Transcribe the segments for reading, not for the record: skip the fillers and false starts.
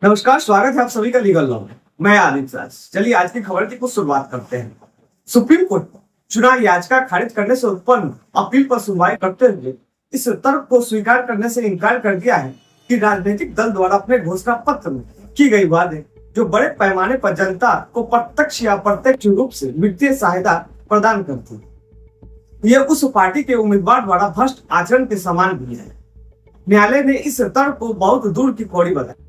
नमस्कार, स्वागत है आप सभी का लीगल लॉ में। मैं आदित्य राज। चलिए आज की खबर की कुछ शुरुआत करते हैं। सुप्रीम कोर्ट चुनाव याचिका खारिज करने से उत्पन्न अपील पर सुनवाई करते हुए इस तर्क को स्वीकार करने से इनकार कर दिया है कि राजनीतिक दल द्वारा अपने घोषणा पत्र में की गई वादे जो बड़े पैमाने पर जनता को प्रत्यक्ष या अप्रत्यक्ष रूप से वित्तीय सहायता प्रदान करती यह उस पार्टी के उम्मीदवार द्वारा भ्रष्ट आचरण के समान भी है। न्यायालय ने इस तर्क को बहुत दूर की कौड़ी बताया।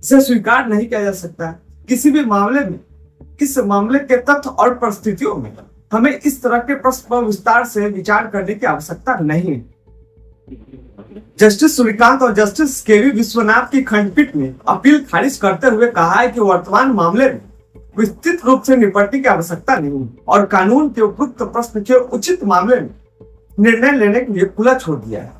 इसे स्वीकार नहीं किया जा सकता। किसी भी मामले में इस मामले के तथ्य और परिस्थितियों में हमें इस तरह के प्रश्न पर विस्तार से विचार करने की आवश्यकता नहीं है। जस्टिस सूर्यकांत और जस्टिस केवी विश्वनाथ की खंडपीठ ने अपील खारिज करते हुए कहा है कि वर्तमान मामले में विस्तृत रूप से निपटने की आवश्यकता नहीं और कानून के उपयुक्त प्रश्न के उचित मामले में निर्णय लेने के लिए खुला छोड़ दिया है।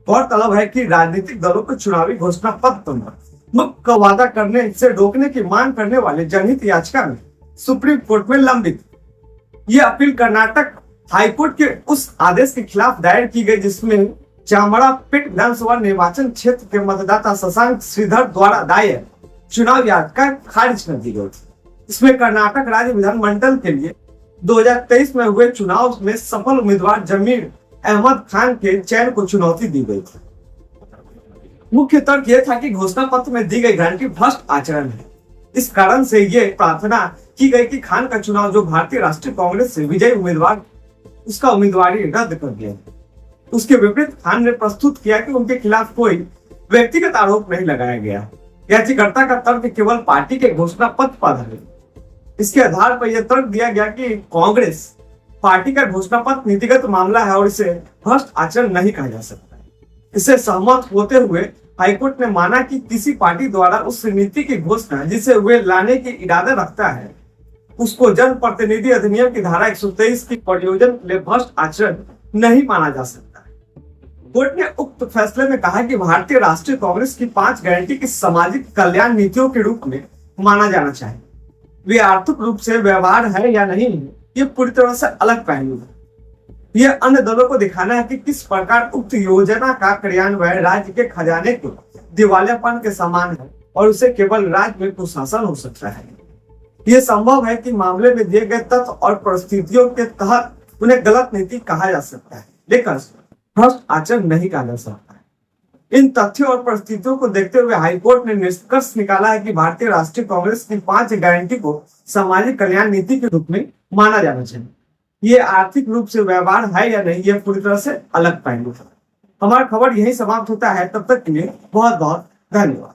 गौरतलब है कि राजनीतिक दलों को चुनावी घोषणा पत्र में मुक्त वादा करने से रोकने की मांग करने वाले जनहित याचिका में सुप्रीम कोर्ट में लंबित ये अपील कर्नाटक हाईकोर्ट के उस आदेश के खिलाफ दायर की गई जिसमें चामड़ापेट विधानसभा निर्वाचन क्षेत्र के मतदाता शशांक श्रीधर द्वारा दायर चुनाव याचिका खारिज कर दी गई थी। इसमें कर्नाटक राज्य विधानमंडल के लिए 2023 में हुए चुनाव में सफल उम्मीदवार जमीर अहमद खान के चयन को चुनौती दी गई थी। मुख्य तर्क यह था कि घोषणा पत्र में दी गई गारंटी भ्रष्ट आचरण है। इस कारण से ये प्रार्थना की गई कि खान का चुनाव जो भारतीय राष्ट्रीय कांग्रेस से विजयी उम्मीदवार उसका उम्मीदवारी रद्द कर दिया। उसके विपरीत खान ने प्रस्तुत किया कि उनके खिलाफ कोई व्यक्तिगत आरोप नहीं लगाया गया। याचिकाकर्ता का तर्क केवल पार्टी के घोषणा पत्र पर आधारित। इसके आधार पर यह तर्क दिया गया कि कांग्रेस पार्टी का घोषणा पत्र नीतिगत मामला है और इसे भ्रष्ट आचरण नहीं कहा जा सकता। इससे सहमत होते हुए हाईकोर्ट ने माना कि किसी पार्टी द्वारा उस नीति की घोषणा जिसे वे लाने की इरादा रखता है उसको जन प्रतिनिधि अधिनियम की धारा 123 की प्रयोजन के लिए भ्रष्ट आचरण नहीं माना जा सकता। कोर्ट ने उक्त फैसले में कहा कि भारतीय राष्ट्रीय कांग्रेस की 5 गारंटी की सामाजिक कल्याण नीतियों के रूप में माना जाना चाहिए। वे आर्थिक रूप से व्यवहार है या नहीं, ये पूरी तरह से अलग पहलू है। यह अन्य दलों को दिखाना है कि किस प्रकार उक्त योजना का क्रियान्वयन राज्य के खजाने को दिवालियापन के समान है और उसे केवल राज्य में कुशासन हो सकता है। यह संभव है कि मामले में दिए गए तथ्य और परिस्थितियों के तहत उन्हें गलत नीति कहा जा सकता है, लेकिन भ्रष्ट आचरण नहीं कहा जा सकता है। इन तथ्यों और परिस्थितियों को देखते हुए हाईकोर्ट ने निष्कर्ष निकाला है कि भारतीय राष्ट्रीय कांग्रेस की 5 गारंटी को सामाजिक कल्याण नीति के रूप में माना जाना चाहिए। ये आर्थिक रूप से व्यवहार है या नहीं, यह पूरी तरह से अलग पहलू है। हमारा खबर यही समाप्त होता है। तब तक के लिए बहुत बहुत धन्यवाद।